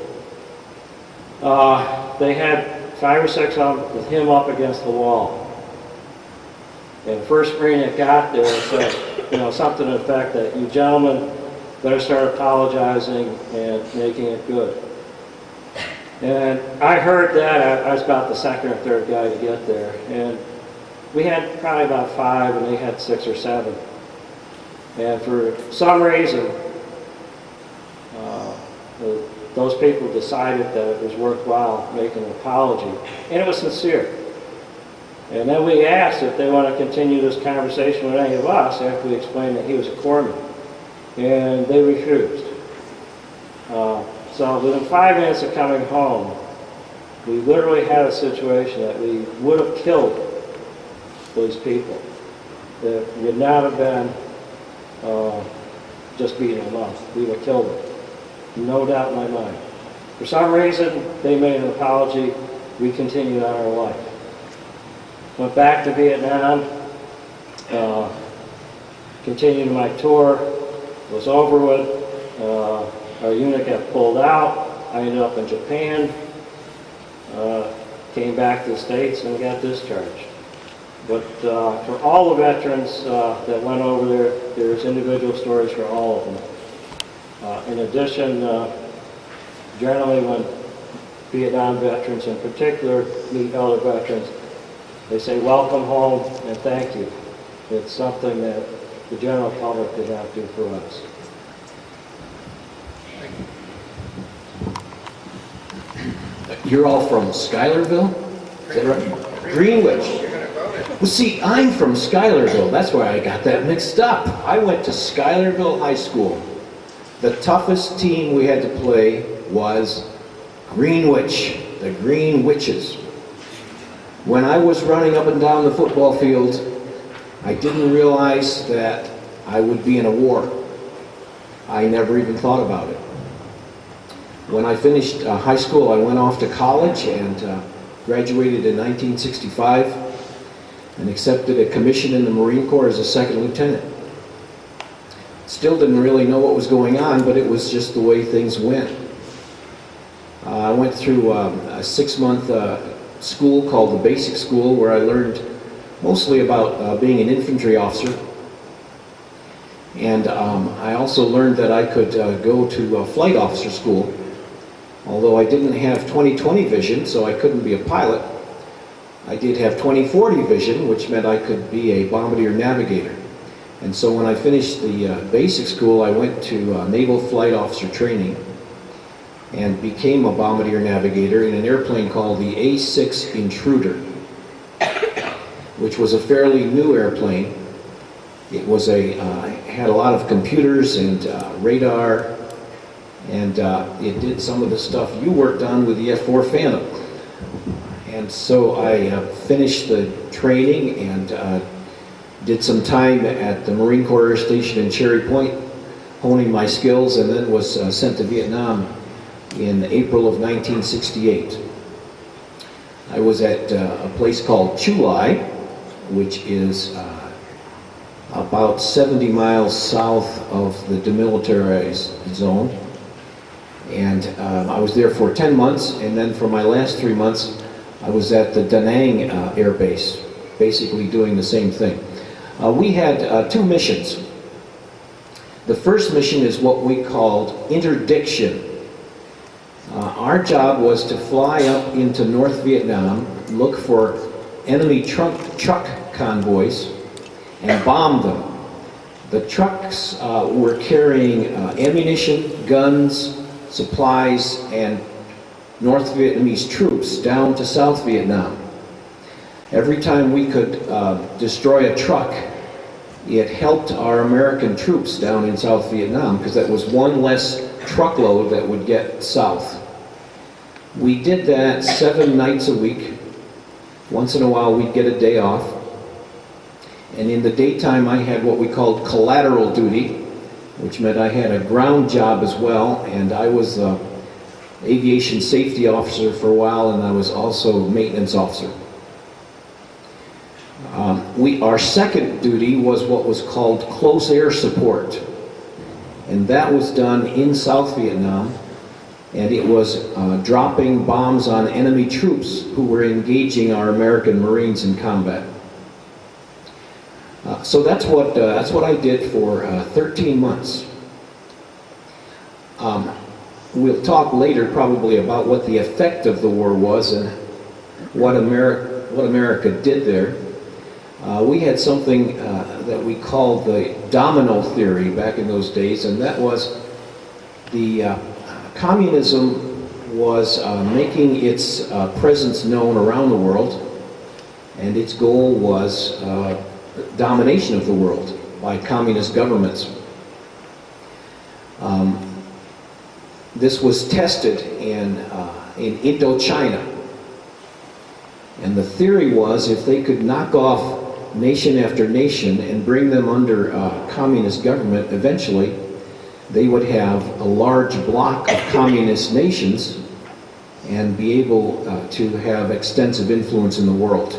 They had 5 or 6 of them with him up against the wall. And the first Marine that got there said, something to the effect that you gentlemen better start apologizing and making it good. And I heard that. I was about the 2nd or 3rd guy to get there. And we had probably about 5, and they had 6 or 7. And for some reason, those people decided that it was worthwhile making an apology. And it was sincere. And then we asked if they want to continue this conversation with any of us after we explained that he was a corpsman. And they refused. So within 5 minutes of coming home, we literally had a situation that we would have killed those people. It would not have been just beating them up. We would have killed them. No doubt in my mind. For some reason, they made an apology. We continued on our life. Went back to Vietnam, continued my tour, was over with. Our unit got pulled out. I ended up in Japan, came back to the States, and got discharged. But for all the veterans that went over there, there's individual stories for all of them. In addition, generally when Vietnam veterans in particular meet other veterans, they say welcome home and thank you. It's something that the general public did not do for us. You're all from Schuylerville? Is that right? Greenwich. Well, see, I'm from Schuylerville. That's why I got that mixed up. I went to Schuylerville High School. The toughest team we had to play was Greenwich, the Green Witches. When I was running up and down the football field, I didn't realize that I would be in a war. I never even thought about it. When I finished high school, I went off to college and graduated in 1965 and accepted a commission in the Marine Corps as a 2nd lieutenant. Still didn't really know what was going on, but it was just the way things went. I went through a 6-month school called the Basic School, where I learned mostly about being an infantry officer. And I also learned that I could go to flight officer school. Although I didn't have 20/20 vision, so I couldn't be a pilot, I did have 20/40 vision, which meant I could be a bombardier navigator. And so when I finished the basic school, I went to Naval flight officer training and became a bombardier navigator in an airplane called the A-6 Intruder, which was a fairly new airplane. It was had a lot of computers and radar, and it did some of the stuff you worked on with the F-4 Phantom. And so I finished the training and Did some time at the Marine Corps Air Station in Cherry Point, honing my skills, and then was sent to Vietnam in April of 1968. I was at a place called Chu Lai, which is about 70 miles south of the demilitarized zone. And I was there for 10 months, and then for my last 3 months, I was at the Da Nang Air Base, basically doing the same thing. We had 2 missions. The first mission is what we called Interdiction. Our job was to fly up into North Vietnam, look for enemy truck convoys, and bomb them. The trucks were carrying ammunition, guns, supplies, and North Vietnamese troops down to South Vietnam. Every time we could destroy a truck, it helped our American troops down in South Vietnam, because that was one less truckload that would get south. We did that 7 nights a week. Once in a while we'd get a day off. And in the daytime I had what we called collateral duty, which meant I had a ground job as well, and I was the aviation safety officer for a while, and I was also maintenance officer. Our second duty was what was called close air support, and that was done in South Vietnam, and it was dropping bombs on enemy troops who were engaging our American Marines in combat. So that's what I did for 13 months. We'll talk later probably about what the effect of the war was and what America did there. We had something that we called the Domino Theory back in those days, and that was the communism was making its presence known around the world, and its goal was domination of the world by communist governments. This was tested in Indochina, and the theory was if they could knock off nation after nation and bring them under communist government, eventually they would have a large block of communist nations and be able to have extensive influence in the world.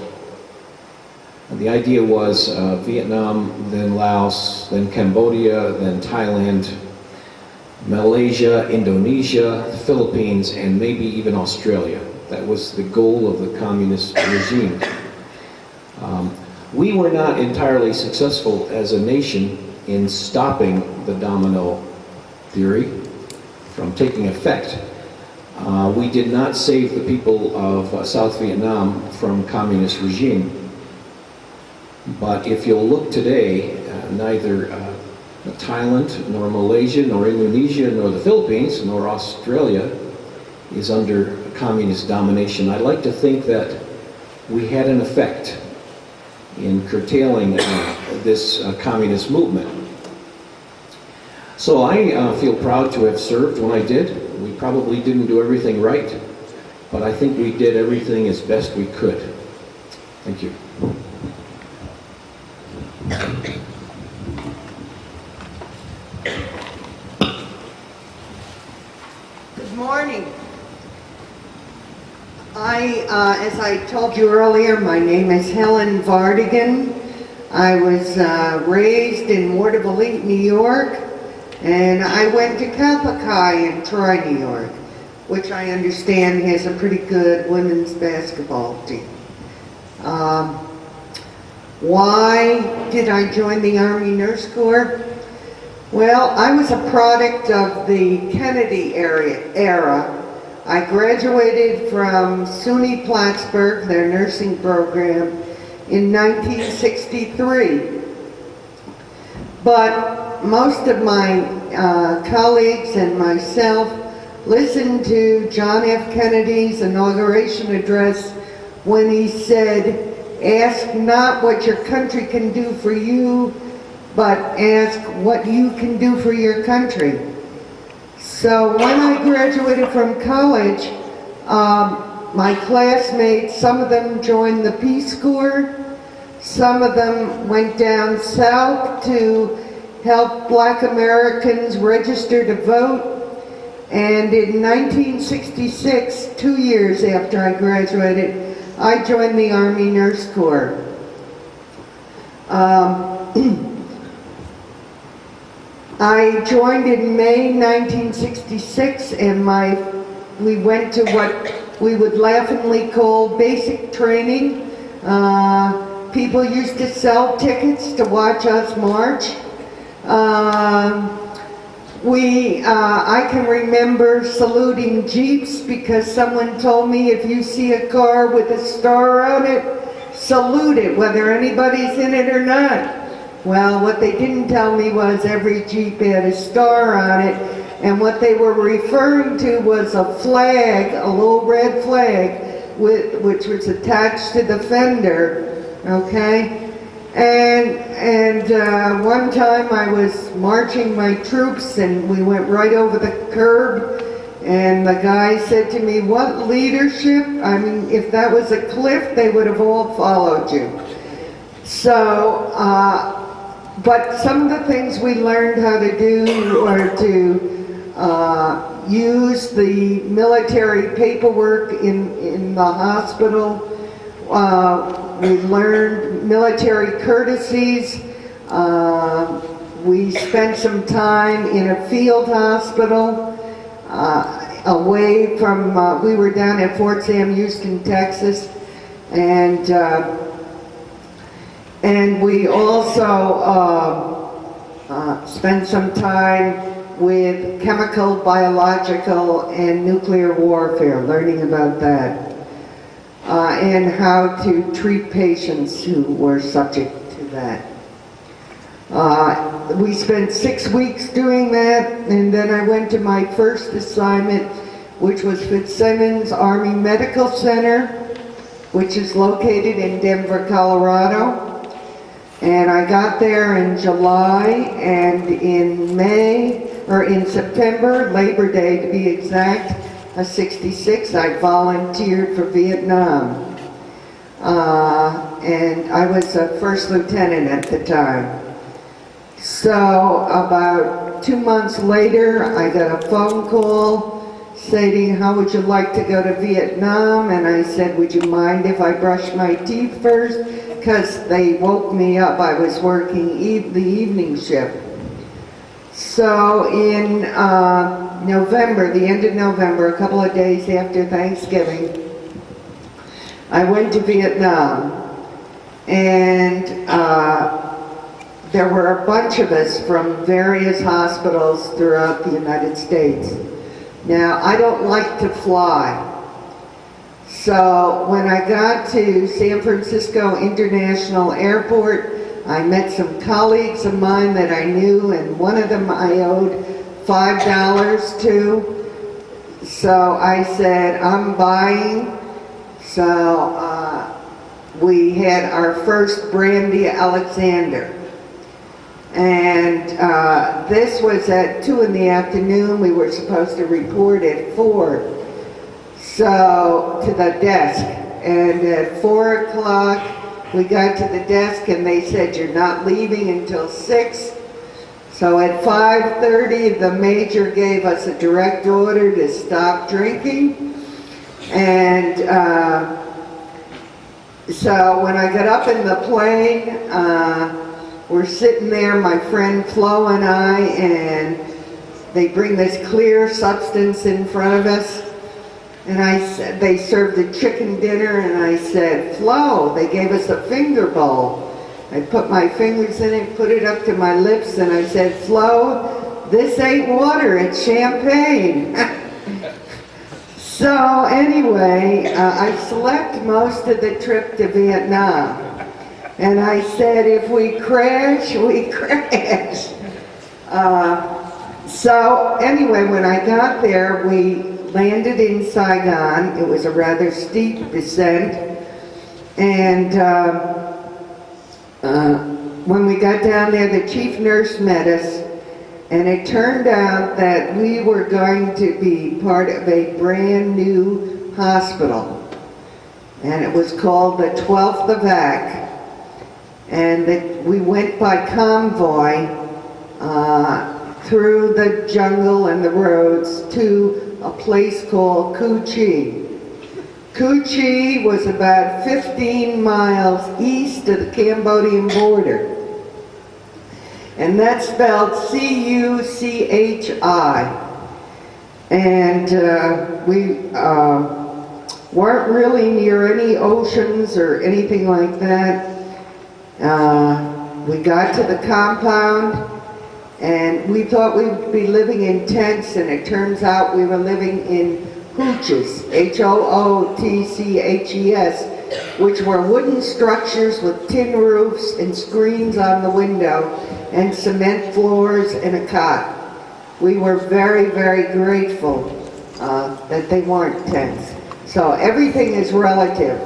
And the idea was Vietnam, then Laos, then Cambodia, then Thailand, Malaysia, Indonesia, the Philippines, and maybe even Australia. That was the goal of the communist regime. We were not entirely successful as a nation in stopping the Domino Theory from taking effect. We did not save the people of South Vietnam from communist regime. But if you'll look today, neither Thailand, nor Malaysia, nor Indonesia, nor the Philippines, nor Australia is under communist domination. I'd like to think that we had an effect in curtailing this communist movement. So I feel proud to have served when I did. We probably didn't do everything right, but I think we did everything as best we could. Thank you. Good morning. As I told you earlier, my name is Helen Vardigan. I was raised in Waterville, New York, and I went to Catholic High in Troy, New York, which I understand has a pretty good women's basketball team. Why did I join the Army Nurse Corps? Well, I was a product of the Kennedy era. I graduated from SUNY Plattsburgh, their nursing program, in 1963. But most of my colleagues and myself listened to John F. Kennedy's inauguration address when he said, "Ask not what your country can do for you, but ask what you can do for your country." So when I graduated from college, my classmates, some of them joined the Peace Corps, Some of them went down south to help Black Americans register to vote. And in 1966, 2 years after I graduated, I joined the Army Nurse Corps. I joined in May 1966, and we went to what we would laughingly call basic training. People used to sell tickets to watch us march. I can remember saluting jeeps because someone told me if you see a car with a star on it, salute it, whether anybody's in it or not. Well, what they didn't tell me was every jeep had a star on it, and what they were referring to was a flag, a little red flag, which was attached to the fender, okay? And one time I was marching my troops and we went right over the curb, and the guy said to me, "What leadership? I mean, if that was a cliff, they would have all followed you." So, but some of the things we learned how to do were to use the military paperwork in the hospital. We learned military courtesies. We spent some time in a field hospital away from, we were down at Fort Sam Houston, Texas, and we also spent some time with chemical, biological, and nuclear warfare, learning about that. And how to treat patients who were subject to that. We spent 6 weeks doing that, and then I went to my first assignment, which was Fitzsimmons Army Medical Center, which is located in Denver, Colorado. And I got there in July, and in September, Labor Day to be exact, of '66, I volunteered for Vietnam. And I was a first lieutenant at the time. So about 2 months later, I got a phone call stating, "How would you like to go to Vietnam?" And I said, "Would you mind if I brush my teeth first?" Because they woke me up. I was working the evening shift. So in November, the end of November, a couple of days after Thanksgiving, I went to Vietnam. And there were a bunch of us from various hospitals throughout the United States. Now, I don't like to fly. So when I got to San Francisco International Airport, I met some colleagues of mine that I knew, and one of them I owed $5 to. So I said, "I'm buying." So we had our first Brandy Alexander. And this was at 2 in the afternoon. We were supposed to report at 4. So to the desk. And at 4 o'clock, we got to the desk and they said, "You're not leaving until 6. So at 5:30, the major gave us a direct order to stop drinking. And so when I got up in the plane, we're sitting there, my friend Flo and I, and they bring this clear substance in front of us. And I said, they served a chicken dinner, and I said, "Flo," they gave us a finger bowl. I put my fingers in it, put it up to my lips, and I said, "Flo, this ain't water, it's champagne." So anyway, I slept most of the trip to Vietnam. And I said, if we crash, we crash. So anyway, when I got there, we landed in Saigon. It was a rather steep descent. And when we got down there, the chief nurse met us. And it turned out that we were going to be part of a brand new hospital. And it was called the 12th Evac. and that we went by convoy through the jungle and the roads to a place called Cu Chi. Cu Chi was about 15 miles east of the Cambodian border. And that's spelled C-U-C-H-I. And we weren't really near any oceans or anything like that. We got to the compound, and we thought we would be living in tents, and it turns out we were living in hooches, H-O-O-T-C-H-E-S, which were wooden structures with tin roofs and screens on the window and cement floors and a cot. We were very, very grateful that they weren't tents. So everything is relative.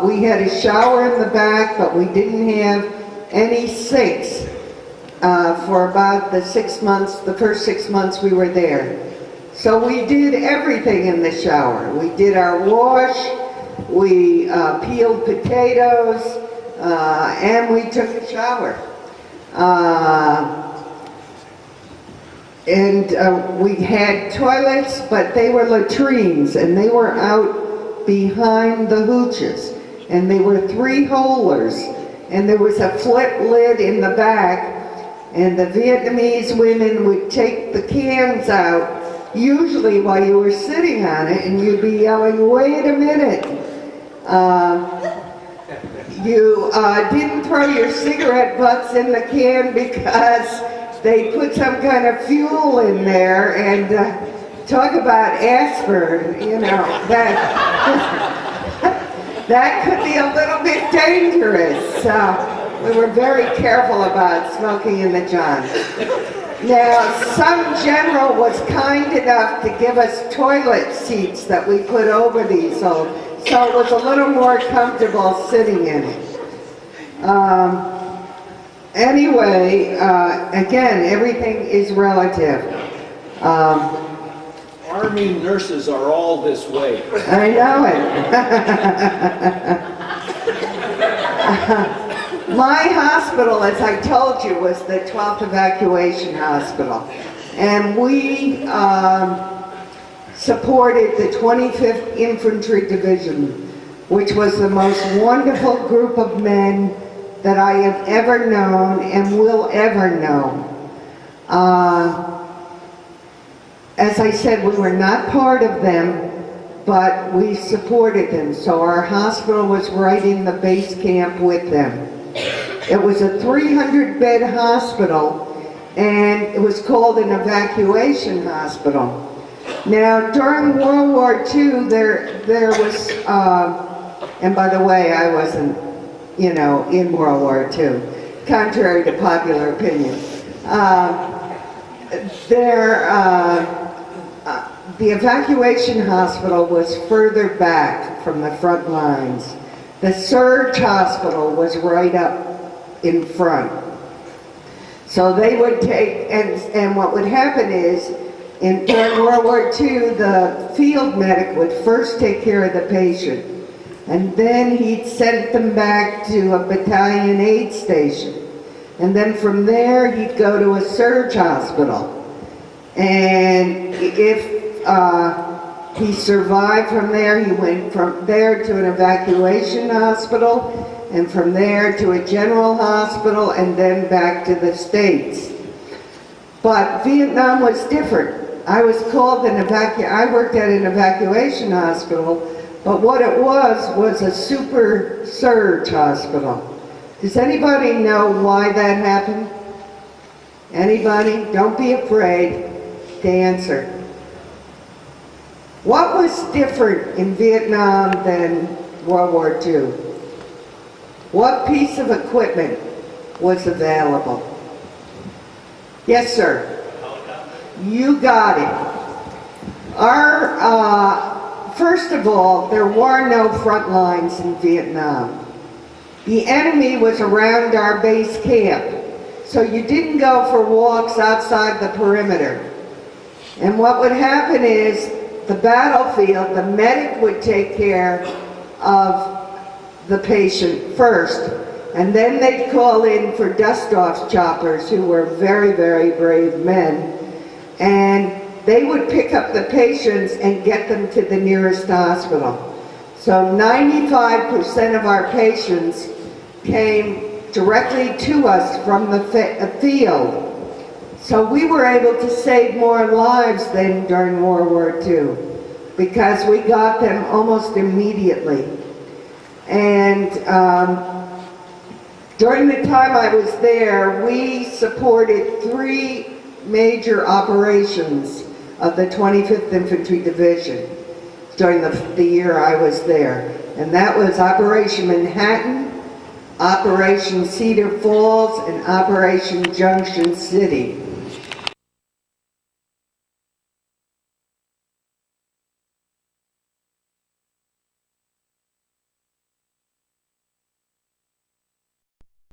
We had a shower in the back, but we didn't have any sinks for about the 6 months, the first 6 months we were there. So we did everything in the shower. We did our wash, we peeled potatoes, and we took a shower. We had toilets, but they were latrines, and they were out behind the hooches. And they were 3-holers, and there was a flip lid in the back, and the Vietnamese women would take the cans out, usually while you were sitting on it, and you'd be yelling, "Wait a minute." You didn't throw your cigarette butts in the can because they put some kind of fuel in there, and talk about aspirin, you know, that could be a little bit dangerous. So we were very careful about smoking in the john. Now, some general was kind enough to give us toilet seats that we put over these, so it was a little more comfortable sitting in it. Anyway, again, everything is relative. Army nurses are all this way. I know it. My hospital, as I told you, was the 12th Evacuation Hospital. And we supported the 25th Infantry Division, which was the most wonderful group of men that I have ever known and will ever know. As I said, we were not part of them, but we supported them. So our hospital was right in the base camp with them. It was a 300-bed hospital, and it was called an evacuation hospital. Now, during World War II, there was, and by the way, I wasn't, you know, in World War II, contrary to popular opinion. The evacuation hospital was further back from the front lines. The surge hospital was right up in front. So they would take, and what would happen is, during World War II, the field medic would first take care of the patient, and then he'd send them back to a battalion aid station. And then from there, he'd go to a surge hospital. And if he survived from there, he went from there to an evacuation hospital, and from there to a general hospital, and then back to the States. But Vietnam was different. I was called I worked at an evacuation hospital, but what it was a super surge hospital. Does anybody know why that happened? Anybody? Don't be afraid to answer. What was different in Vietnam than World War II? What piece of equipment was available? Yes, sir. You got it. First of all, there were no front lines in Vietnam. The enemy was around our base camp, so you didn't go for walks outside the perimeter. And what would happen is, the battlefield, the medic would take care of the patient first, And then they'd call in for dust-off choppers who were very, very brave men. And they would pick up the patients and get them to the nearest hospital. So 95% of our patients came directly to us from the field. So we were able to save more lives than during World War II because we got them almost immediately. And during the time I was there, we supported 3 major operations of the 25th Infantry Division during the year I was there. And that was Operation Manhattan, Operation Cedar Falls, and Operation Junction City.